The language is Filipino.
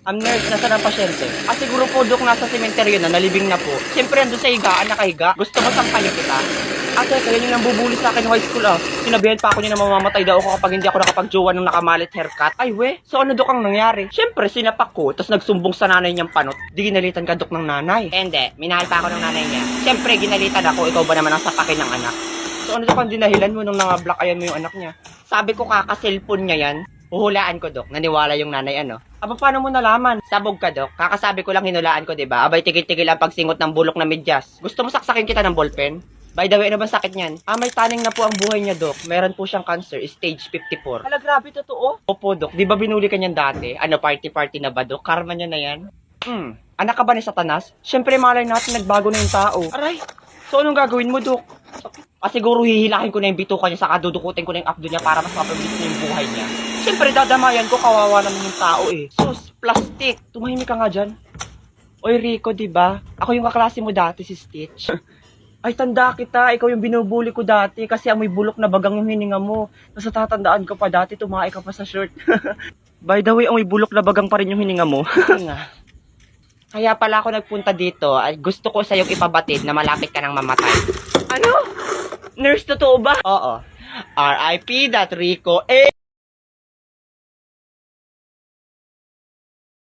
Nurse, nasa ng pasyente? Siguro po, Dok, nasa sementeryo na, nalibing na po. Siyempre, andun sa higaan, nakahiga. Gusto mo sampalin kita? Teka, yan yung nambubuli sa akin ng high school, Sinabihan pa ako niya na mamamatay daw ako kapag hindi ako nakapag-jowa ng nakamalit haircut. Ay, we, so ano, Dok, ang nangyari? Siyempre, sinapak ko, tapos nagsumbong sa nanay niyang panot. Di ginalitan ka, Dok, ng nanay. Hindi, minahal pa ako ng nanay niya. Siyempre, ginalitan ako, ikaw ba naman ang sapakin ng anak? So ano, Dok, ang dinahilan mo nung nanga-blockayan mo yung anak niya? Sabi ko, kaka-cellphone niya yan. Huhulaan ko, Dok. Naniwala yung nanay, paano mo nalaman? Sabog ka, Dok. Kakasabi ko lang hinulaan ko, diba? Abay, tigil-tigil ang pagsingot ng bulok na medyas. Gusto mo saksakin kita ng ballpen? By the way, ano ba sakit niyan? May taning na po ang buhay niya, Dok. Meron po siyang cancer, stage 54. Hala, grabe, totoo? Opo, Dok. Di ba binuli ka niyan dati? Party-party na ba, Dok? Karma niya na yan? Anak ka ba ni Satanas? Siyempre, malay natin, nagbago na yung tao. Aray! So, anong gagawin mo, Dok? Siguro hihilahin ko na yung bituka niya, saka dudukutin ko na yung abdo niya para mas mapabilis na yung buhay niya. Siyempre, dadamayan ko, kawawa naman yung tao Sus, plastic. Tumahimik ka nga dyan. Oy, Rico, diba? Ako yung kaklase mo dati, si Stitch. Ay, tanda kita. Ikaw yung binubuli ko dati kasi amoy bulok na bagang yung hininga mo. Nasa tatandaan ko pa dati, tumae ka pa sa shirt. By the way, amoy bulok na bagang pa rin yung hininga mo. Kaya pala ako nagpunta dito. Gusto ko sa'yong ipabatid na malapit ka nang mamatay. Ano? Nurse, totoo ba? Oo. R.I.P. that Rico.